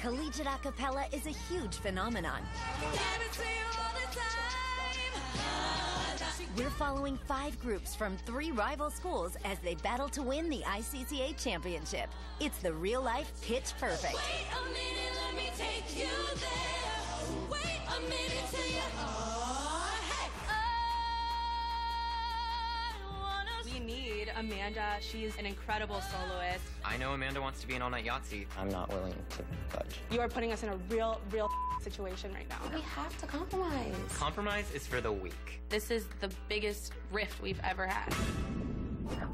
Collegiate acapella is a huge phenomenon. We're following 5 groups from 3 rival schools as they battle to win the ICCA championship. It's the real-life Pitch Perfect. Wait a minute, let me take you there. Wait a minute till you... We need Amanda. She's an incredible soloist. I know Amanda wants to be an all-night Yahtzee. I'm not willing to budge. You are putting us in a real situation right now. We have to compromise. Compromise is for the weak. This is the biggest rift we've ever had.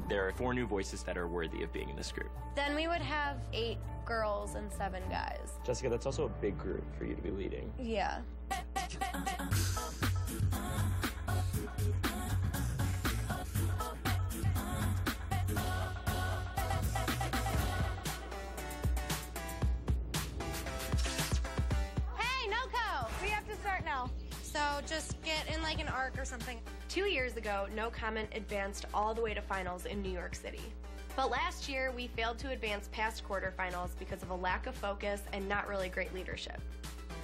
There are 4 new voices that are worthy of being in this group. Then we would have 8 girls and 7 guys. Jessica, that's also a big group for you to be leading. Yeah. So just get in like an arc or something. 2 years ago, No Comment advanced all the way to finals in New York City. But last year, we failed to advance past quarterfinals because of a lack of focus and not really great leadership.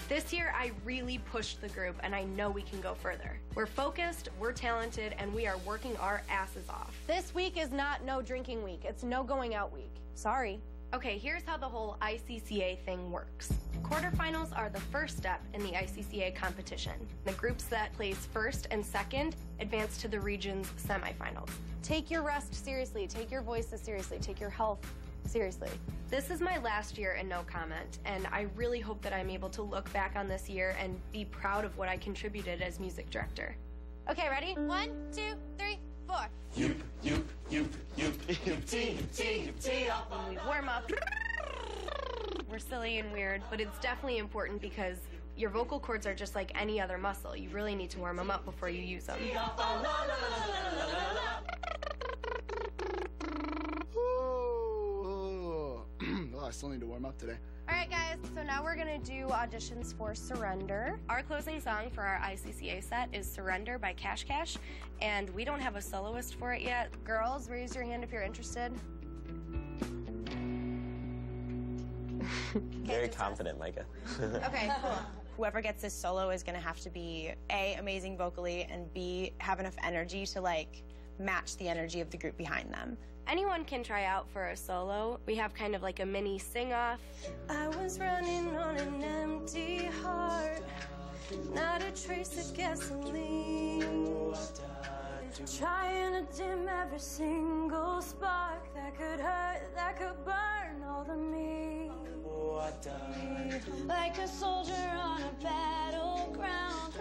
This year, I really pushed the group, and I know we can go further. We're focused, we're talented, and we are working our asses off. This week is not no drinking week. It's no going out week. Sorry. Okay, here's how the whole ICCA thing works. Quarterfinals are the first step in the ICCA competition. The groups that place first and second advance to the region's semifinals. Take your rest seriously. Take your voices seriously. Take your health seriously. This is my last year in No Comment, and I really hope that I'm able to look back on this year and be proud of what I contributed as music director. Okay, ready? 1, 2, 3, 4. You, tee up. When we warm up, we're silly and weird, but it's definitely important because your vocal cords are just like any other muscle. You really need to warm them up before you use them. Well, I still need to warm up today. All right, guys, so now we're gonna do auditions for Surrender. Our closing song for our ICCA set is Surrender by Cash Cash, and we don't have a soloist for it yet. Girls, raise your hand if you're interested. Very confident, Micah. Okay, cool. Whoever gets this solo is gonna have to be A, amazing vocally, and B, have enough energy to like match the energy of the group behind them. Anyone can try out for a solo. We have kind of like a mini sing-off. I was running on an empty heart, not a trace of gasoline. Trying to dim every single spark that could hurt, that could burn all of me. Like a soldier on a battleground,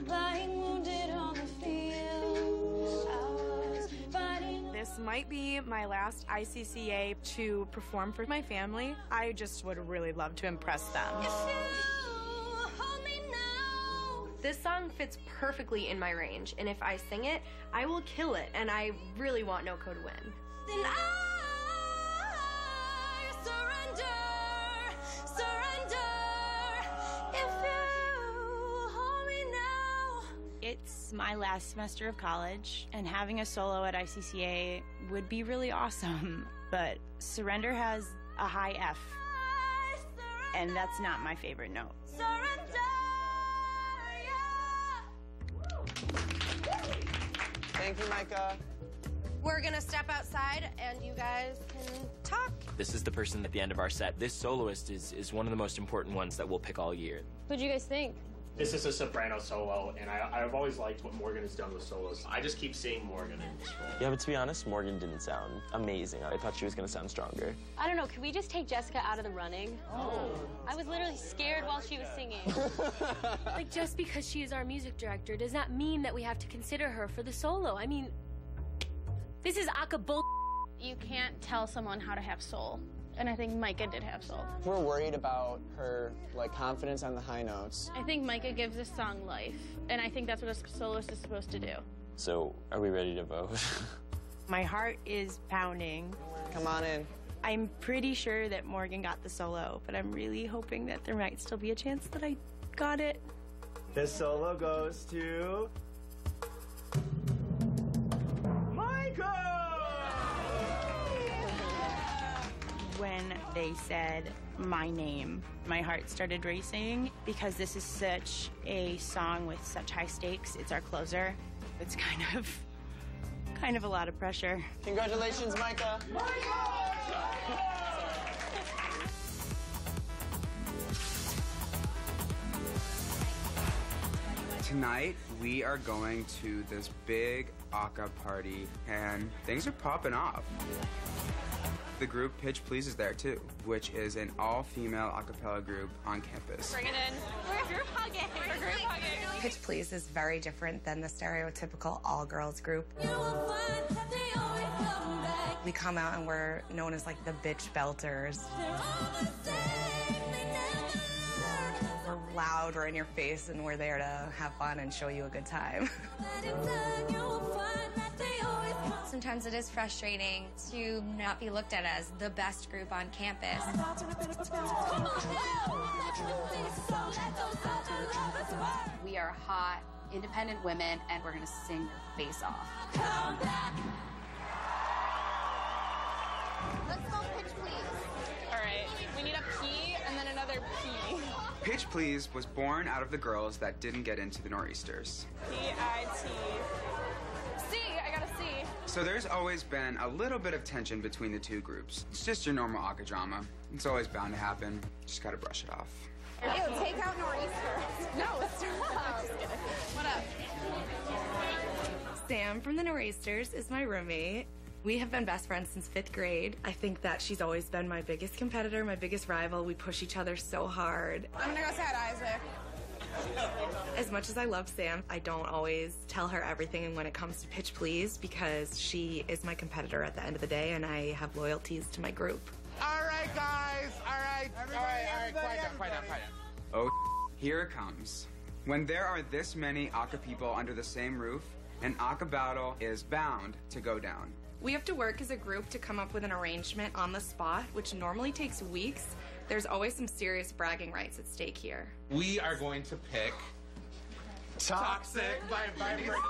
lying wounded on the field. This might be my last ICCA to perform for my family. I just would really love to impress them. This song fits perfectly in my range, and if I sing it, I will kill it, and I really want NoCo to win. Then I surrender, if you hold me now. It's my last semester of college, and having a solo at ICCA would be really awesome. But Surrender has a high F, and that's not my favorite note. Surrender, Thank you, Micah. We're gonna step outside, and you guys can talk. This is the person at the end of our set. This soloist is one of the most important ones that we'll pick all year. What'd you guys think? This is a soprano solo, and I've always liked what Morgan has done with solos. I just keep seeing Morgan in this role. Yeah, but to be honest, Morgan didn't sound amazing. I thought she was going to sound stronger. I don't know, can we just take Jessica out of the running? Oh. I was literally scared while she was singing. Like, just because she is our music director does not mean that we have to consider her for the solo. I mean, this is acapella. You can't tell someone how to have soul. And I think Micah did have soul. We're worried about her, like, confidence on the high notes. I think Micah gives this song life, and I think that's what a soloist is supposed to do. So, are we ready to vote? My heart is pounding. Come on in. I'm pretty sure that Morgan got the solo, but I'm really hoping that there might still be a chance that I got it. The solo goes to... Micah! when they said my name. My heart started racing because this is such a song with such high stakes. It's our closer. It's kind of a lot of pressure. Congratulations, Micah. Tonight, we are going to this big Aka party, and things are popping off. The group Pitch Please is there too, which is an all-female a cappella group on campus. Bring it in. We're group hugging. We're group hugging. Pitch Please is very different than the stereotypical all-girls group. We come out and we're known as like the bitch belters. We're loud, we're in your face, and we're there to have fun and show you a good time. Sometimes it is frustrating to not be looked at as the best group on campus. We are hot, independent women, and we're gonna sing your face off. Let's go Pitch Please. All right, we need a P and then another P. Pitch Please was born out of the girls that didn't get into the Nor'easters. P-I-T. C, I got a C. So there's always been a little bit of tension between the two groups. It's just your normal Aka drama. It's always bound to happen. Just gotta brush it off. Ew, take out Nor'easter. No, stop. Just kidding. What up? Sam from the Nor'easters is my roommate. We have been best friends since 5th grade. I think that she's always been my biggest competitor, my biggest rival. We push each other so hard. I'm gonna go say hi to Isaac. As much as I love Sam, I don't always tell her everything when it comes to Pitch Please because she is my competitor at the end of the day and I have loyalties to my group. All right, guys. All right. Quiet down. Oh, here it comes. When there are this many Aka people under the same roof, an Aka battle is bound to go down. We have to work as a group to come up with an arrangement on the spot, which normally takes weeks. There's always some serious bragging rights at stake here. We are going to pick Toxic by Britney Spears.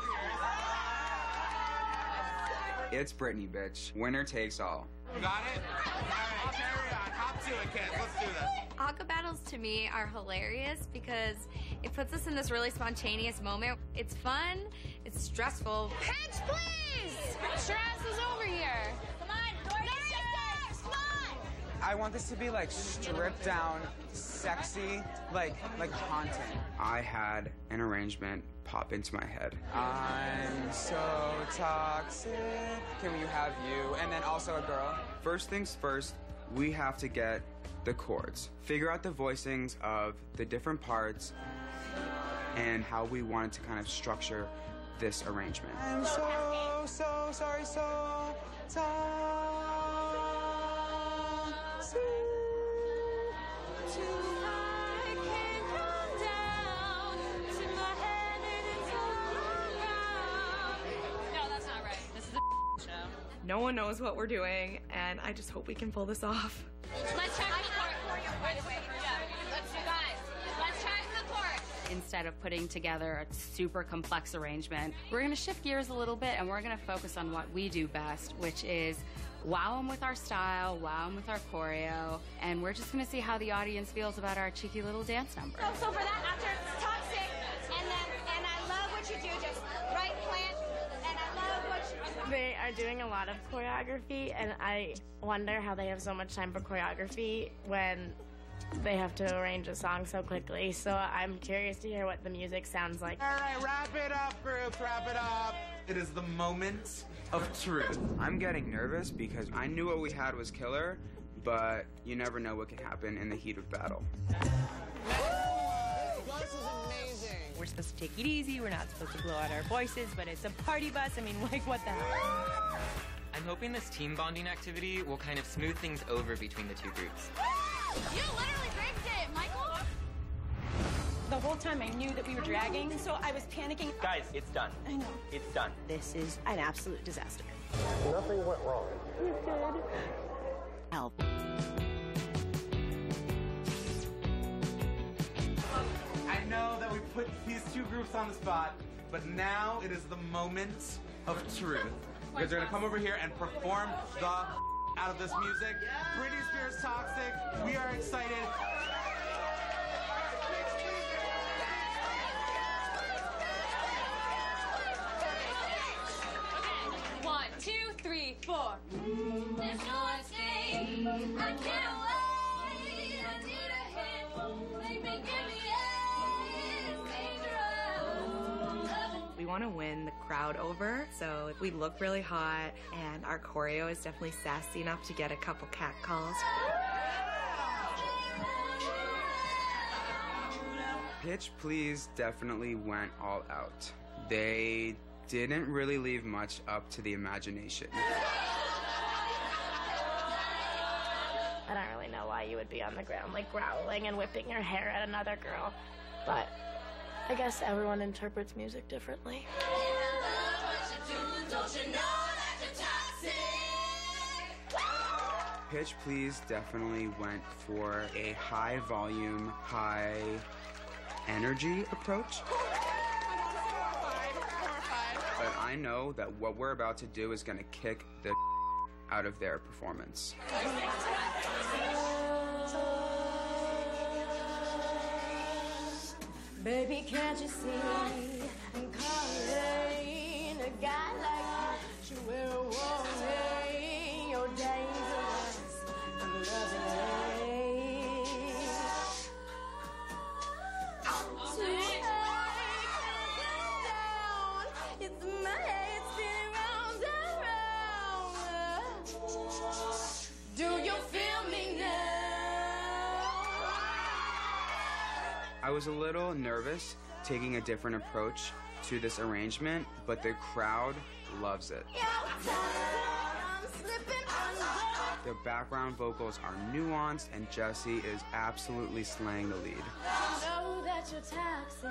It's Britney, bitch. Winner takes all. Got it? All right, carry on. Hop to it, kids. Let's do this. Aka battles to me are hilarious because it puts us in this really spontaneous moment. It's fun, it's stressful. Pitch Please! Stress is over here. Come on, Nor'easters, come on! I want this to be like stripped down, sexy, like haunting. I had an arrangement pop into my head. I'm so toxic. Can you have you? And then also a girl. First things first, we have to get the chords. Figure out the voicings of the different parts and how we wanted to kind of structure this arrangement. I'm so sorry, so toxic. No one knows what we're doing, and I just hope we can pull this off. Let's check the court. Let's check the court. Instead of putting together a super complex arrangement, we're going to shift gears a little bit and we're going to focus on what we do best, which is wow them with our style, wow them with our choreo, and we're just going to see how the audience feels about our cheeky little dance number. So for that, after Toxic, and I love what you do, just right plant, and I love what you do. They are doing a lot of choreography, and I wonder how they have so much time for choreography when they have to arrange a song so quickly. So I'm curious to hear what the music sounds like. All right, wrap it up, groups, wrap it up. It is the moment of truth. I'm getting nervous because I knew what we had was killer, but you never know what can happen in the heat of battle. This is amazing. We're supposed to take it easy. We're not supposed to blow out our voices, but it's a party bus. I mean, like, what the hell? I'm hoping this team bonding activity will kind of smooth things over between the two groups. You literally rigged it, Michael. The whole time I knew that we were dragging, so I was panicking. Guys, it's done. I know. It's done. This is an absolute disaster. Nothing went wrong. You good? Help. I know that we put these two groups on the spot, but now it is the moment of truth. Because they're gonna come over here and perform the out of this music. Britney Spears Toxic. We are excited. 1, 2, 3, 4. There's no escape. I can't wait. I need a hit. Make me give me it's dangerous. We want to win the crowd over, so we look really hot, and our choreo is definitely sassy enough to get a couple cat calls. Pitch Please definitely went all out. They didn't really leave much up to the imagination. I don't really know why you would be on the ground, like growling and whipping your hair at another girl, but I guess everyone interprets music differently. Pitch Please definitely went for a high volume, high energy approach. But I know that what we're about to do is gonna kick the out of their performance. Baby, can't you see I'm calling a guy like you? You will want me. You're dangerous. I'm loving me. Tonight, get down. It's my head spinning round and round. Do you feel me now? I was a little nervous taking a different approach to this arrangement, but the crowd loves it. The background vocals are nuanced, and Jessie is absolutely slaying the lead. Know that you're toxic.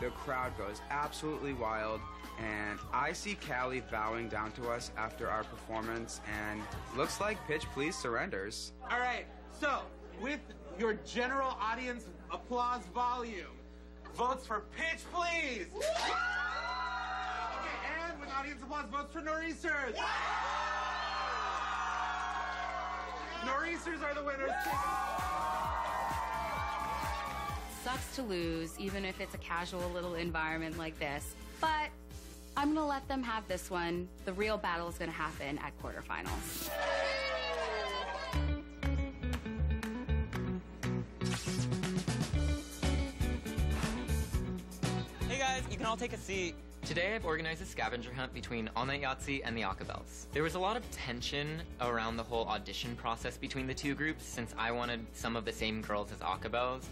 The crowd goes absolutely wild, and I see Callie bowing down to us after our performance, and looks like Pitch Please surrenders. All right, so with your general audience applause volume, votes for Pitch Please. Okay, and with audience applause, votes for Nor'easters. Nor'easters are the winners. Sucks to lose, even if it's a casual little environment like this. But I'm gonna let them have this one. The real battle is gonna happen at quarterfinals. Hey guys, you can all take a seat. Today I've organized a scavenger hunt between All Night Yahtzee and the Acapellas. There was a lot of tension around the whole audition process between the two groups since I wanted some of the same girls as Acapellas.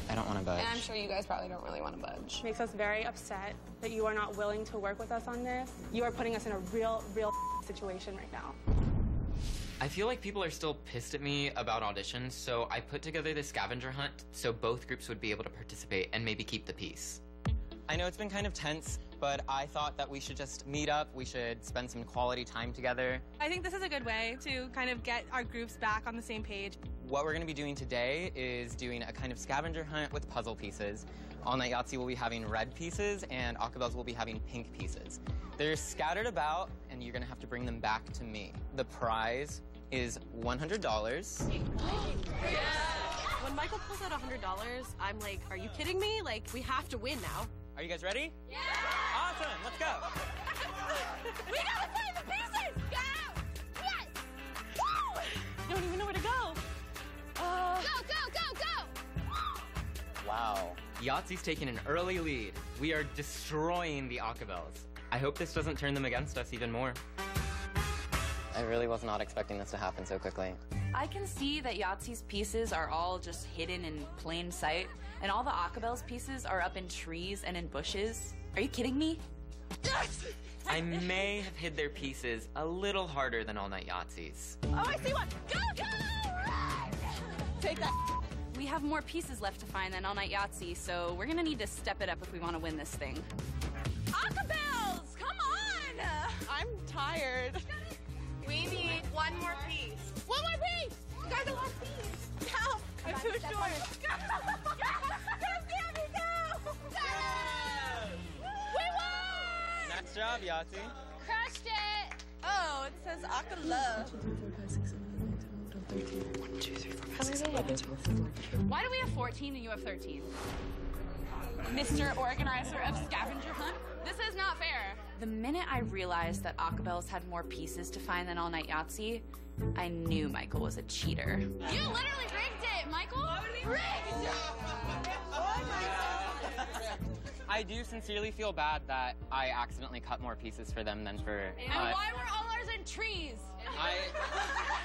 I don't want to budge. And I'm sure you guys probably don't really want to budge. Makes us very upset that you are not willing to work with us on this. You are putting us in a real situation right now. I feel like people are still pissed at me about auditions, so I put together this scavenger hunt so both groups would be able to participate and maybe keep the peace. I know it's been kind of tense, but I thought that we should just meet up. We should spend some quality time together. I think this is a good way to kind of get our groups back on the same page. What we're going to be doing today is doing a kind of scavenger hunt with puzzle pieces. All Night Yahtzee will be having red pieces, and Acapellas will be having pink pieces. They're scattered about, and you're going to have to bring them back to me. The prize is $100. When Michael pulls out $100, I'm like, are you kidding me? Like, we have to win now. Are you guys ready? Yeah! Awesome, let's go. We gotta find the pieces! Go! Yes! Woo! Don't even know where to go. Go! Wow. Yahtzee's taking an early lead. We are destroying the Acapellas. I hope this doesn't turn them against us even more. I really was not expecting this to happen so quickly. I can see that Yahtzee's pieces are all just hidden in plain sight, and all the Acapellas pieces are up in trees and in bushes. Are you kidding me? I may have hid their pieces a little harder than All Night Yahtzee's. Oh, I see one! Go! Take that. We have more pieces left to find than All Night Yahtzee, so we're gonna need to step it up if we want to win this thing. Acapellas! Come on! I'm tired. We need one more piece. One more piece! You guys, a last piece! Help! I'm too short. God damn it, go! Nice job, Yahtzee. Crushed it! Oh, it says acapella. Why do we have 14 and you have 13? Mr. Organizer of Scavenger Hunt? This is not fair. The minute I realized that acapellas had more pieces to find than All Night Yahtzee, I knew Michael was a cheater. You literally rigged it, Michael! Rigged! I do sincerely feel bad that I accidentally cut more pieces for them than for And why were all ours in trees?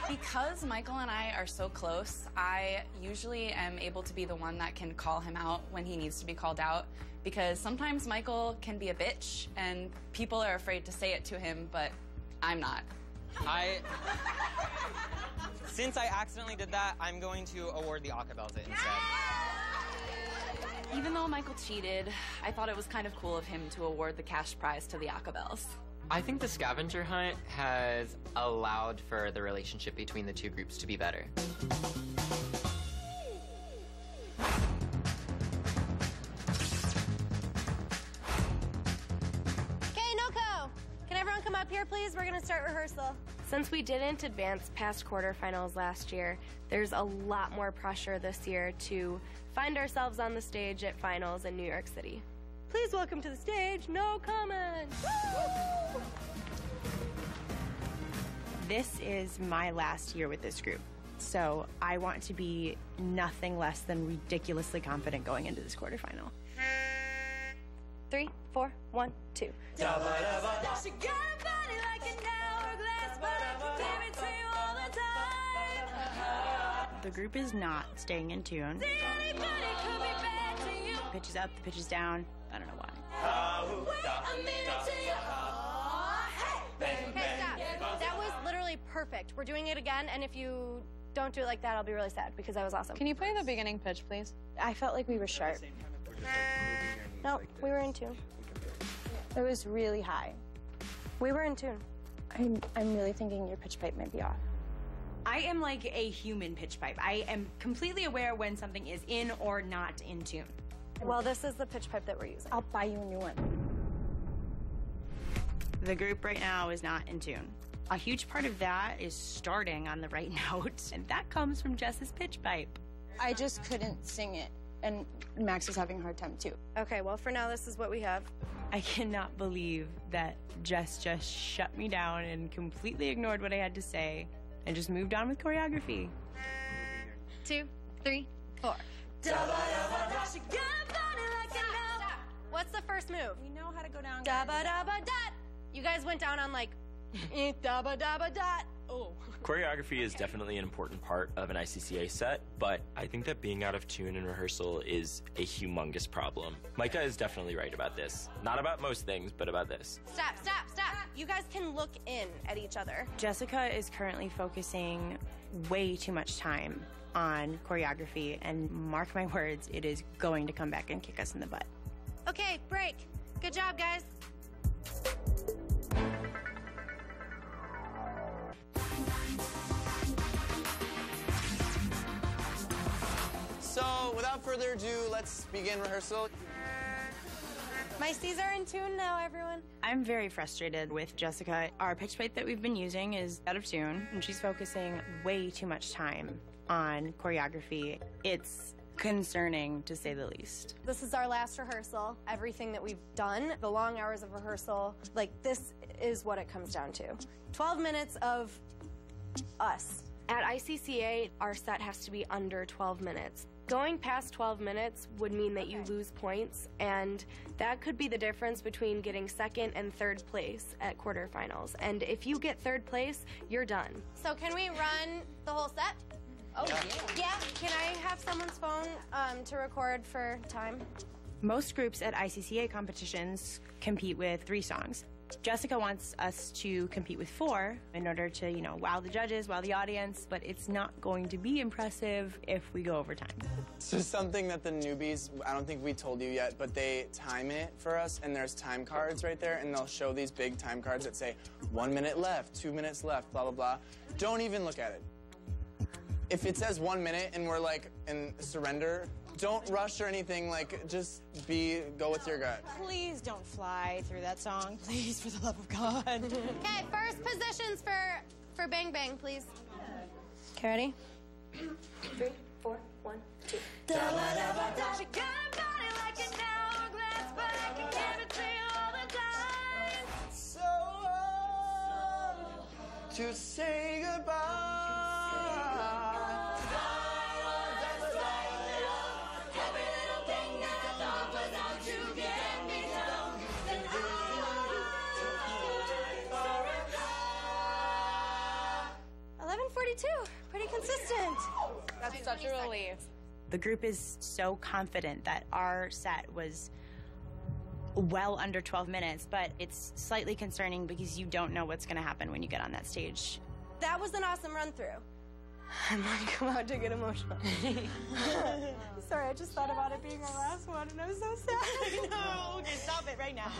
Because Michael and I are so close, I usually am able to be the one that can call him out when he needs to be called out. Because sometimes Michael can be a bitch, and people are afraid to say it to him, but I'm not. Since I accidentally did that, I'm going to award the acapellas instead. Even though Michael cheated, I thought it was kind of cool of him to award the cash prize to the acapellas. I think the scavenger hunt has allowed for the relationship between the two groups to be better. Okay, Noko, can everyone come up here, please? We're gonna start rehearsal. Since we didn't advance past quarterfinals last year, there's a lot more pressure this year to find ourselves on the stage at finals in New York City. Please welcome to the stage, No Comment! This is my last year with this group, so I want to be nothing less than ridiculously confident going into this quarterfinal. 3, 4, 1, 2. The group is not staying in tune. Pitch is up, the pitch is down. I don't know why. Okay, stop. That was literally perfect. We're doing it again, and if you don't do it like that, I'll be really sad because that was awesome. Can you play the beginning pitch, please? I felt like we were sharp. No, we were in tune. It was really high. We were in tune. I'm really thinking your pitch pipe might be off. I am like a human pitch pipe. I am completely aware when something is in or not in tune. Well, this is the pitch pipe that we're using. I'll buy you a new one. The group right now is not in tune. A huge part of that is starting on the right note, and that comes from Jess's pitch pipe. I just couldn't sing it, and Max is having a hard time too. Okay, well, for now, this is what we have. I cannot believe that Jess just shut me down and completely ignored what I had to say and just moved on with choreography. 2, 3, 4. Stop. What's the first move? We know how to go down. Da-ba-da-ba-dot. You guys went down on like da-ba-da-ba-dot. Oh. Choreography is definitely an important part of an ICCA set, but I think that being out of tune in rehearsal is a humongous problem. Micah is definitely right about this. Not about most things, but about this. Stop. You guys can look in at each other. Jessica is currently focusing way too much time on choreography, and mark my words, it is going to come back and kick us in the butt. Okay, break. Good job, guys. So, without further ado, let's begin rehearsal. My C's are in tune now, everyone. I'm very frustrated with Jessica. Our pitch pipe that we've been using is out of tune, and she's focusing way too much time on choreography. It's concerning, to say the least. This is our last rehearsal. Everything that we've done, the long hours of rehearsal, like this is what it comes down to. 12 minutes of us. At ICCA, our set has to be under 12 minutes. Going past 12 minutes would mean that you lose points, and that could be the difference between getting second and third place at quarterfinals. And if you get third place, you're done. So can we run the whole set? Oh, yeah. Can I have someone's phone to record for time? Most groups at ICCA competitions compete with 3 songs. Jessica wants us to compete with 4 in order to, wow the judges, wow the audience, but it's not going to be impressive if we go over time. So something that the newbies, I don't think we told you yet, but they time it for us, and there's time cards right there, and they'll show these big time cards that say 1 minute left, 2 minutes left, blah, blah, blah. Don't even look at it. If it says 1 minute and we're like in surrender, Don't rush or anything. Like, just go with your gut. Please don't fly through that song. Please, for the love of God. Okay, first positions for Bang Bang, please. Okay, ready? 3, 4, 1, 2. She got a body like an hourglass, but I can give it to you all the time. So hard to say goodbye. Every little thing that I thought was out to get me down. Then I 11:42, pretty consistent. That's such a relief. The group is so confident that our set was well under 12 minutes, but it's slightly concerning because you don't know what's going to happen when you get on that stage. That was an awesome run-through. I'm like about to get emotional. Sorry, I just thought about it being our last one, and I was so sad. I know. Okay, stop it right now.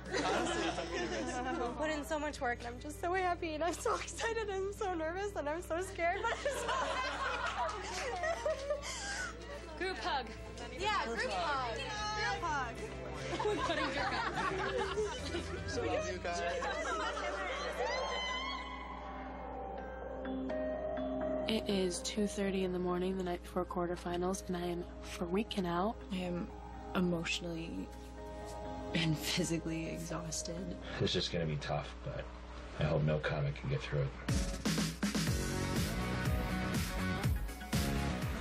I put in so much work, and I'm just so happy, and I'm so excited, and I'm so nervous, and I'm so scared, but I'm so happy. Group hug. Yeah, group hug. Group hug. We're putting your gun. So love you guys. It is 2:30 in the morning the night before quarterfinals, and I am freaking out. I am emotionally and physically exhausted. It's just going to be tough, but I hope no comic can get through it.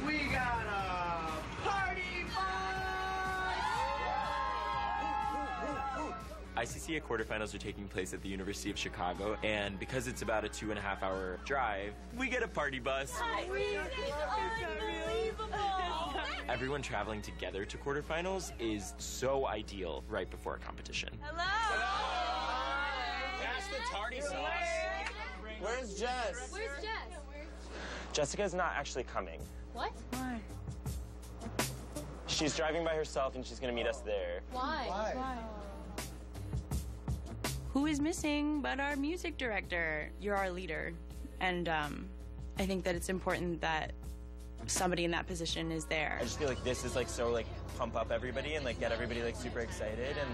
We got a party ICCA quarterfinals are taking place at the University of Chicago, and because it's about a 2.5-hour drive, we get a party bus. Everyone traveling together to quarterfinals is so ideal right before a competition. Pass the tardy sauce. Where's Jess? Where's Jess? Jessica's not actually coming. What? Why? She's driving by herself, and she's going to meet us there. Why? Why? Who is missing but our music director? You're our leader. And I think that it's important that somebody in that position is there. I just feel like this is like so like pump up everybody and like get everybody like super excited and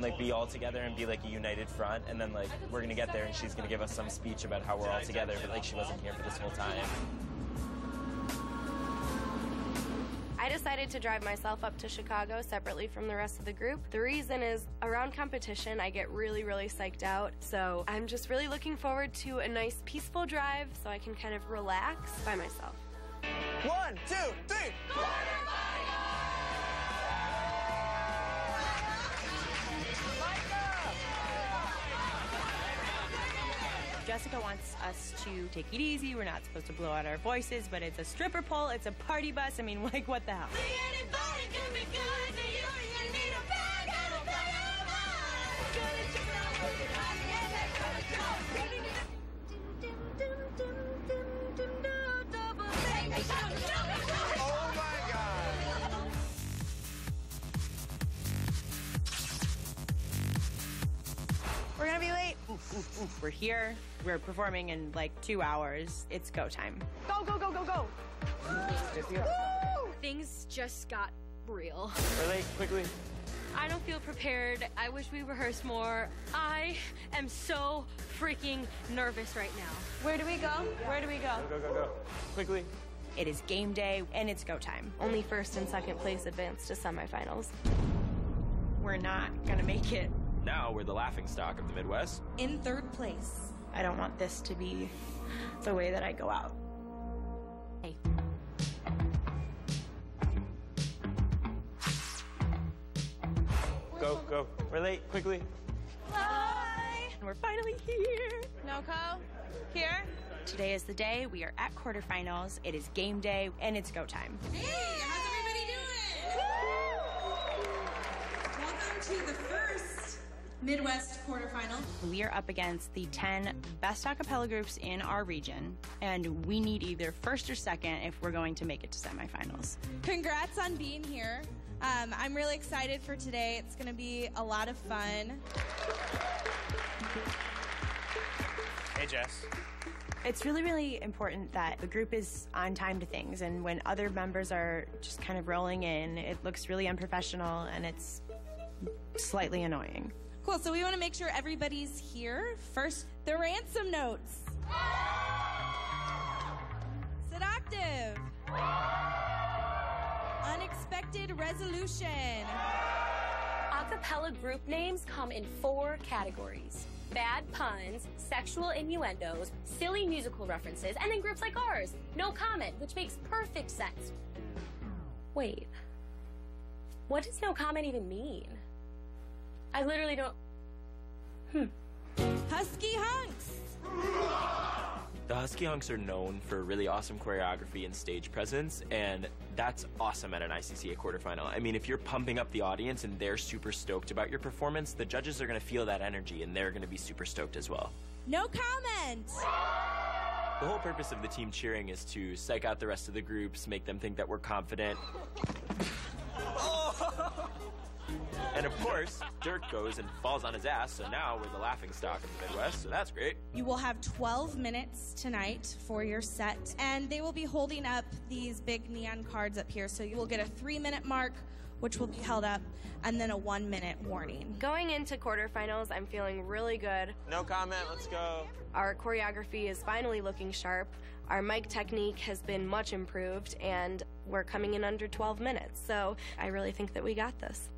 like be all together and be like a united front, and then like we're gonna get there and she's gonna give us some speech about how we're all together, but like she wasn't here for this whole time. I decided to drive myself up to Chicago separately from the rest of the group. The reason is around competition, I get really, really psyched out. So I'm just really looking forward to a nice, peaceful drive so I can kind of relax by myself. 1, 2, 3. Jessica wants us to take it easy. We're not supposed to blow out our voices, but it's a stripper pole, it's a party bus. I mean, like, what the hell? Oh my God. We're gonna be late. We're here. We're performing in like 2 hours. It's go time. Go, go, go, go, go. Things just got real. We're late, quickly. I don't feel prepared. I wish we rehearsed more. I am so freaking nervous right now. Where do we go? Where do we go? Go, go, go. Quickly. It is game day, and it's go time. Only first and second place advance to semifinals. We're not gonna make it. Now we're the laughingstock of the Midwest. In third place. I don't want this to be the way that I go out. Hey. Go, go. We're late, quickly. Bye. We're finally here. Noko, here. Today is the day. We are at quarterfinals. It is game day, and it's go time. Hey, how's everybody doing? Welcome to the first Midwest quarterfinal. We are up against the 10 best a cappella groups in our region, and we need either first or second if we're going to make it to semifinals. Congrats on being here. I'm really excited for today. It's going to be a lot of fun. Hey, Jess. It's really, really important that the group is on time to things, and when other members are just kind of rolling in, it looks really unprofessional and it's slightly annoying. Cool, so we want to make sure everybody's here. First, the ransom notes. Seductive. Unexpected resolution. Acapella group names come in 4 categories: bad puns, sexual innuendos, silly musical references, and then groups like ours, no comment, which makes perfect sense. Wait, what does no comment even mean? I literally don't. Husky Hunks. The Husky Hunks are known for really awesome choreography and stage presence, and that's awesome at an ICCA quarterfinal. I mean, if you're pumping up the audience and they're super stoked about your performance, the judges are going to feel that energy and they're going to be super stoked as well. No comment. The whole purpose of the team cheering is to psych out the rest of the groups, make them think that we're confident. And of course, Dirk goes and falls on his ass, so now we're the laughing stock of the Midwest, so that's great. You will have 12 minutes tonight for your set, and they will be holding up these big neon cards up here, so you will get a 3-minute mark, which will be held up, and then a 1-minute warning. Going into quarterfinals, I'm feeling really good. No comment, let's go. Our choreography is finally looking sharp. Our mic technique has been much improved, and we're coming in under 12 minutes, so I really think that we got this.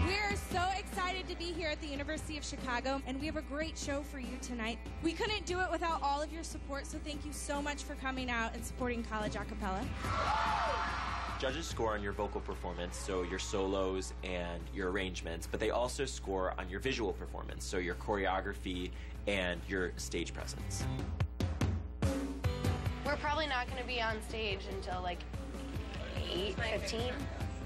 We're so excited to be here at the University of Chicago, and we have a great show for you tonight. We couldn't do it without all of your support, so thank you so much for coming out and supporting college a cappella. Judges score on your vocal performance, so your solos and your arrangements, but they also score on your visual performance, so your choreography and your stage presence. We're probably not going to be on stage until like 8:15.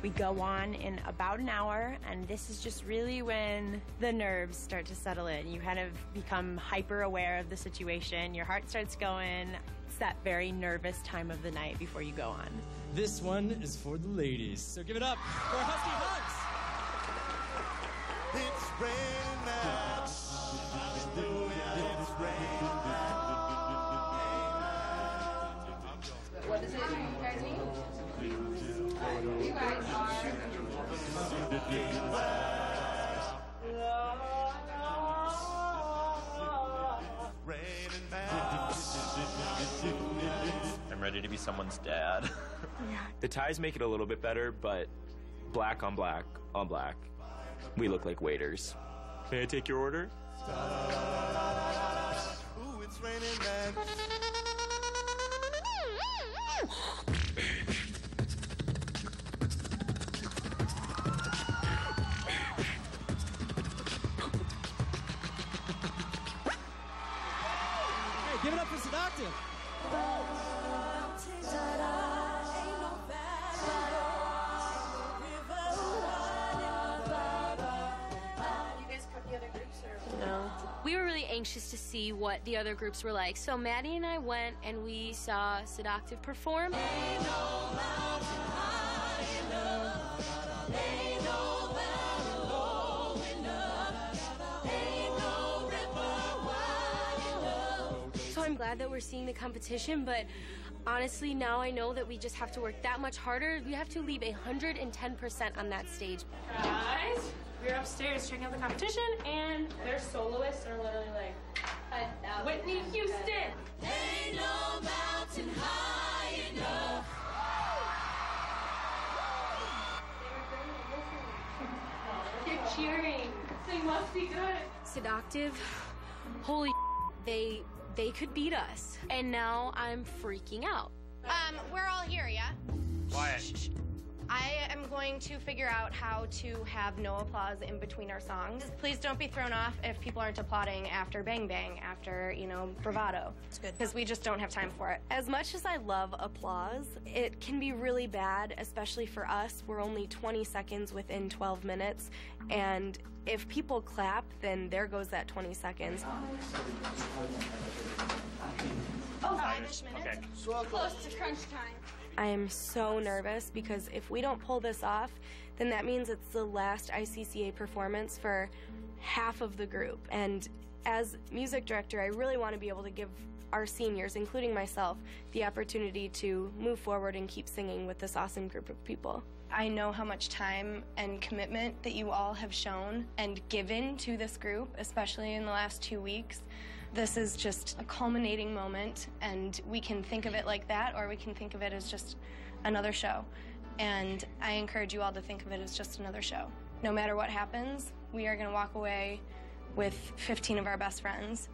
We go on in about an hour, and this is just really when the nerves start to settle in. You kind of become hyper aware of the situation. Your heart starts going. It's that very nervous time of the night before you go on. This one is for the ladies, so give it up for Husky Hunks. It's raining now. It's raining now. What does it guys mean? You guys I'm ready to be someone's dad. The ties make it a little bit better, but black on black on black, we look like waiters. May I take your order? Ooh, it's raining man. Give it up for Seductive. No. We were really anxious to see what the other groups were like, so Maddie and I went and we saw Seductive perform. So I'm glad that we're seeing the competition, but honestly, now I know that we just have to work that much harder. We have to leave 110% on that stage. Guys, we're upstairs checking out the competition, and their soloists are literally like Whitney Houston. Ain't no mountain high enough. They're cheering. They must be good. Seductive, holy they could beat us. And now I'm freaking out. We're all here, yeah? Quiet. I am going to figure out how to have no applause in between our songs. Please don't be thrown off if people aren't applauding after Bang Bang, after, you know, bravado. It's good. Because we just don't have time for it. As much as I love applause, it can be really bad, especially for us. We're only 20 seconds within 12 minutes, and if people clap, then there goes that 20 seconds. Oh, 5-ish minutes. Okay. Close to crunch time. I am so nervous because if we don't pull this off, then that means it's the last ICCA performance for half of the group. And As music director, I really want to be able to give our seniors, including myself, the opportunity to move forward and keep singing with this awesome group of people. I know how much time and commitment that you all have shown and given to this group, especially in the last 2 weeks. This is just a culminating moment, and we can think of it like that, or we can think of it as just another show. And I encourage you all to think of it as just another show. No matter what happens, we are going to walk away with 15 of our best friends,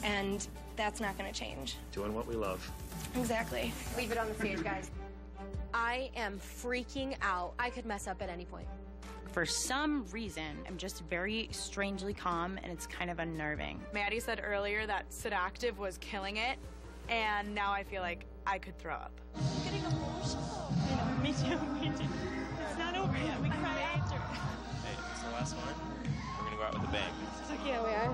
and that's not going to change. Doing what we love. Exactly. Leave it on the stage, guys. I am freaking out. I could mess up at any point. For some reason, I'm just very strangely calm, and it's kind of unnerving. Maddie said earlier that Sit Active was killing it, and now I feel like I could throw up. I'm getting emotional. I know, me too. It's not over yet. We cry after. Hey, it's the last one. We're gonna go out with a bang. Okay, we are.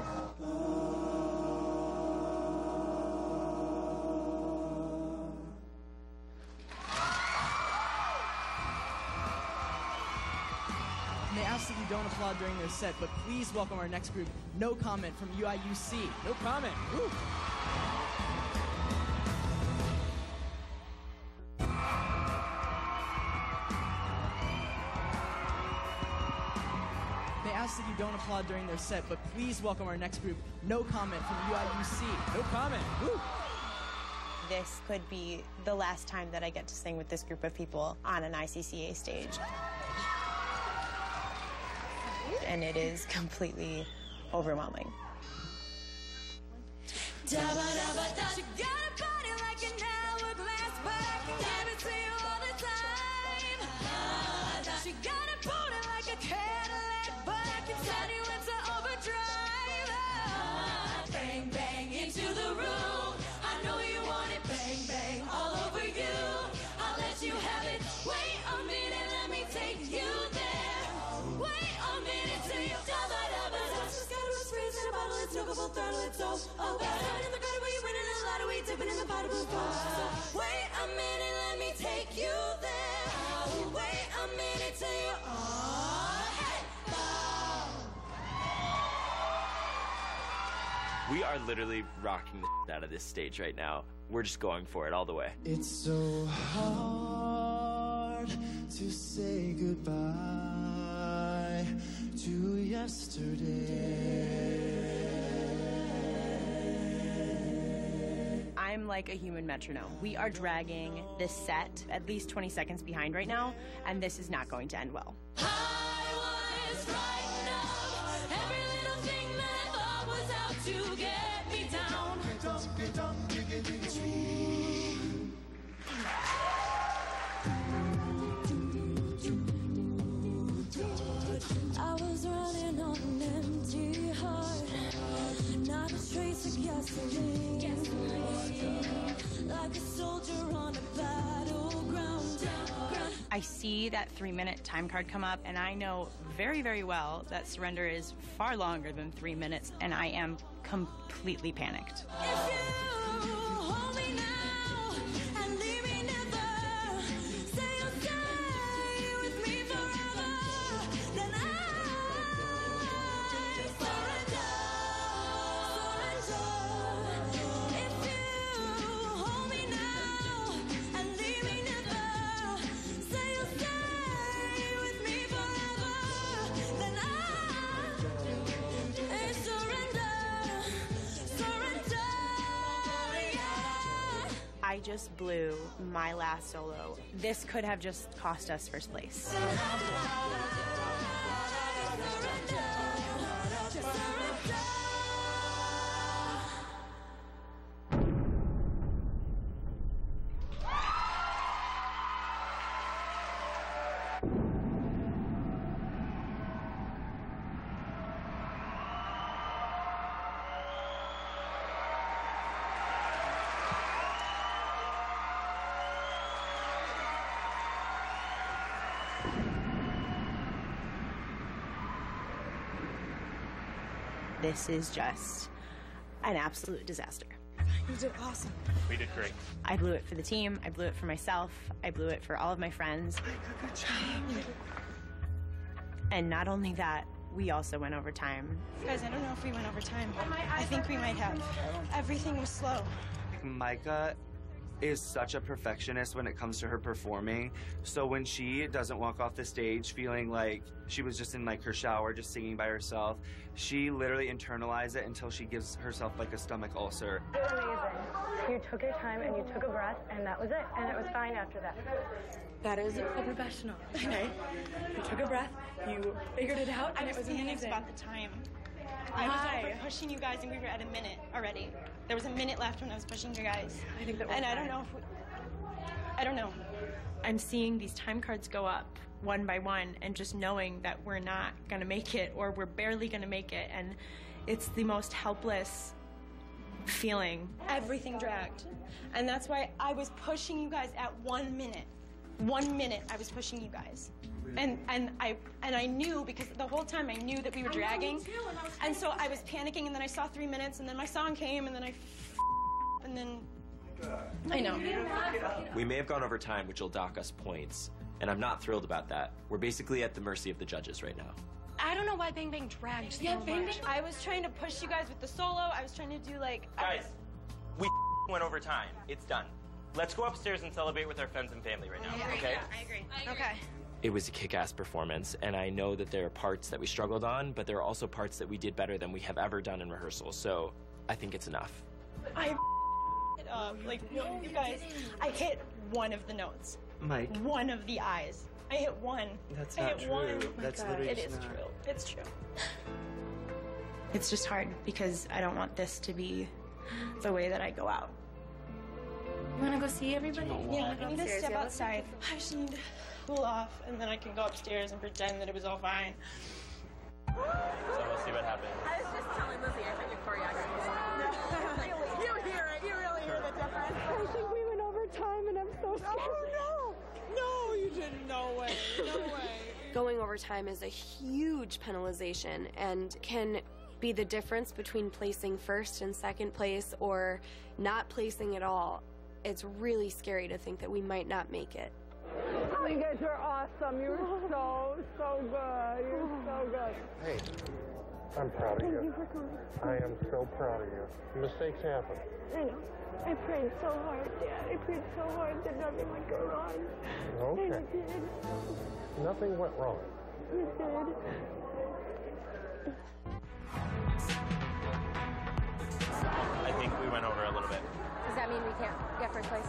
They ask that you don't applaud during their set, but please welcome our next group, No Comment from UIUC. No comment. Woo. They ask that you don't applaud during their set, but please welcome our next group, No Comment from UIUC. No comment. Woo. This could be the last time that I get to sing with this group of people on an ICCA stage. And it is completely overwhelming. She got a body like an hourglass, but I can give it to you all the time. She got a booty like a Cadillac, but I can turn you into overdrive. Bang, bang into the room. I know you want it. Bang, bang all over you. I'll let you have it. Wait a minute, let me take you there. Wait a minute till you just got to experience in a bottle. It's no go full throttle. It's so bad. In the gutter where you winning a lottery, dipping in the pot of blue balls. So wait a minute, let me take you there. Wait a minute till you We are literally rocking the shit out of this stage right now. We're just going for it all the way. It's so hard to say goodbye to yesterday. I'm like a human metronome. We are dragging this set at least 20 seconds behind right now, and this is not going to end well. to get me down. I was running on an empty heart, not a trace of gasoline, like a soldier on a battleground. I see that 3-minute time card come up, and I know very, very well that Surrender is far longer than 3 minutes, and I am completely panicked. I just blew my last solo. This could have just cost us first place. This is just an absolute disaster. You did awesome. We did great. I blew it for the team. I blew it for myself. I blew it for all of my friends. And not only that, we also went over time. Guys, I don't know if we went over time. I think we might have. Everything was slow. Micah is such a perfectionist when it comes to her performing. So when she doesn't walk off the stage feeling like she was just in like her shower, just singing by herself, she literally internalizes it until she gives herself like a stomach ulcer. It was amazing. You took your time and you took a breath, and that was it. And it was fine after that. That is a professional. Okay. You took a breath, you figured it out, and it was amazing. About the time. I was over pushing you guys, and we were at a minute already. There was a minute left when I was pushing you guys. I think that was and I don't know if I don't know. I'm seeing these time cards go up one by one and just knowing that we're not going to make it or we're barely going to make it. And it's the most helpless feeling. Everything dragged. And that's why I was pushing you guys at 1 minute. 1 minute I was pushing you guys. And I knew, because the whole time I knew that we were dragging. And so I was panicking, and then I saw 3 minutes, and then my song came, and then and then I know. We may have gone over time, which will dock us points, and I'm not thrilled about that. We're basically at the mercy of the judges right now. I don't know why Bang Bang dragged so much. I was trying to push you guys with the solo. I was trying to do like... Guys, we went over time. It's done. Let's go upstairs and celebrate with our friends and family right now, okay? Yeah, I agree. Okay. It was a kick-ass performance, and I know that there are parts that we struggled on, but there are also parts that we did better than we have ever done in rehearsal, so I think it's enough. I it up. Like, you guys, I hit one of the notes. Mike. One of the eyes. I hit one. That's I not hit true. one. That's literally It is not. true. It's true. It's just hard because I don't want this to be the way that I go out. You want to go see everybody? Yeah, I need to step outside. I just need to cool off, and then I can go upstairs and pretend that it was all fine. So we'll see what happens. I was just telling Lizzie I think your choreography was You hear it. You really hear the difference. I think we went over time, and I'm so scared. Oh, no. No, you didn't. No way. No way. Going over time is a huge penalization and can be the difference between placing first and second place or not placing at all. It's really scary to think that we might not make it. Oh, you guys are awesome. You're so good. You're so good. Hey, I'm proud of Thank you. you for coming. I am so proud of you. Mistakes happen. I know. I prayed so hard, Dad. I prayed so hard that nothing would go wrong. Okay. And it did. Nothing went wrong. It did. I think we went over a little bit. Does that mean we can't get first place?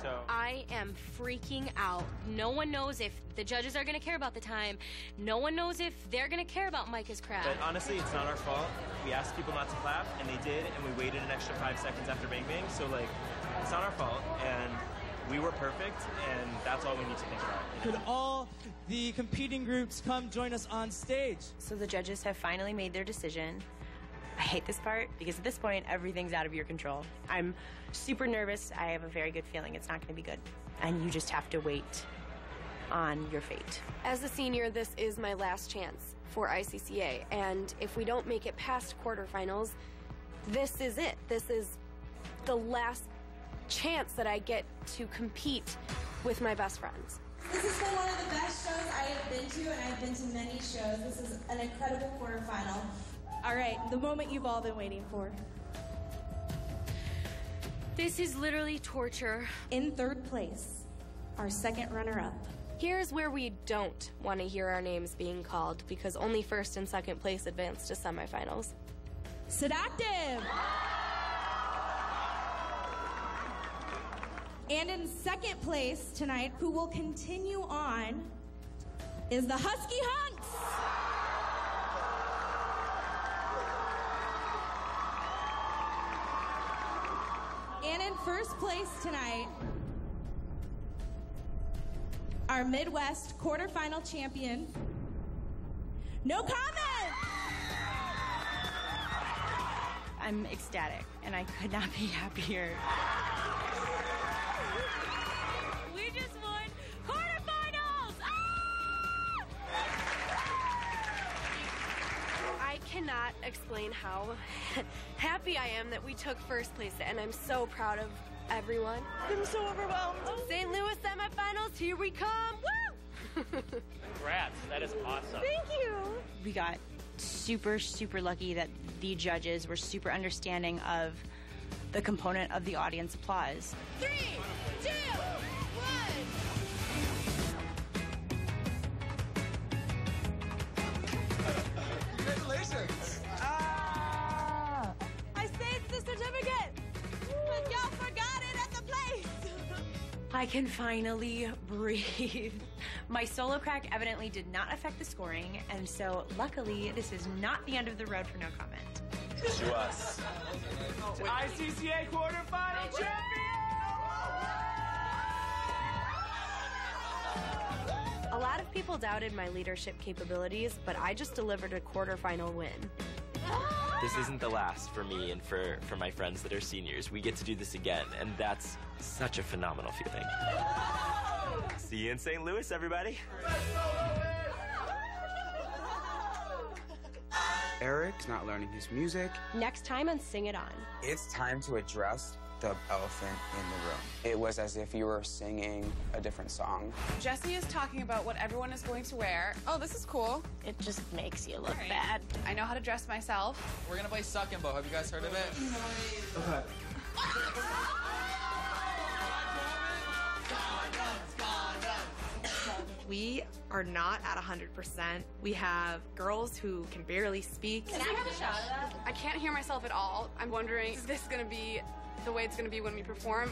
So I am freaking out. No one knows if the judges are going to care about the time. No one knows if they're going to care about Micah's craft. But honestly, it's not our fault. We asked people not to clap, and they did, and we waited an extra 5 seconds after Bang Bang. So, like, it's not our fault, and we were perfect, and that's all we need to think about. Could all the competing groups come join us on stage? So the judges have finally made their decision. I hate this part because at this point, everything's out of your control. I'm super nervous. I have a very good feeling it's not going to be good. And you just have to wait on your fate. As a senior, this is my last chance for ICCA, and if we don't make it past quarterfinals, this is it. This is the last chance that I get to compete with my best friends. This has been one of the best shows I have been to, and I've been to many shows. This is an incredible quarterfinal. All right, the moment you've all been waiting for. This is literally torture. In third place, our second runner-up. Here's where we don't want to hear our names being called because only first and second place advance to semifinals. Seductive! And in second place tonight, who will continue on, is the Husky Hunks! And in first place tonight, our Midwest quarterfinal champion, No Comment! I'm ecstatic, and I could not be happier. We just won quarterfinals! I cannot explain how happy I am that we took first place, and I'm so proud of everyone. I'm so overwhelmed. St. Louis semifinals, here we come! Woo! Congrats, that is awesome. Thank you. We got super, super lucky that the judges were super understanding of the component of the audience applause. 3, 2, 1. Congratulations! I saved the certificate, but y'all forgot it at the place. I can finally breathe. My solo crack evidently did not affect the scoring, and so luckily this is not the end of the road for No Comment. To us. To ICCA quarterfinal champion! A lot of people doubted my leadership capabilities, but I just delivered a quarterfinal win. This isn't the last for me and for my friends that are seniors. We get to do this again, and that's such a phenomenal feeling. See you in St. Louis, everybody. Eric's not learning his music. Next time on Sing It On. It's time to address the elephant in the room. It was as if you were singing a different song. Jesse is talking about what everyone is going to wear. Oh, this is cool. It just makes you look bad. I know how to dress myself. We're gonna play Suck and Bow. Have you guys heard of it? Okay. We are not at 100%. We have girls who can barely speak. Can I have a shot of that? I can't hear myself at all. I'm wondering, is this going to be the way it's going to be when we perform?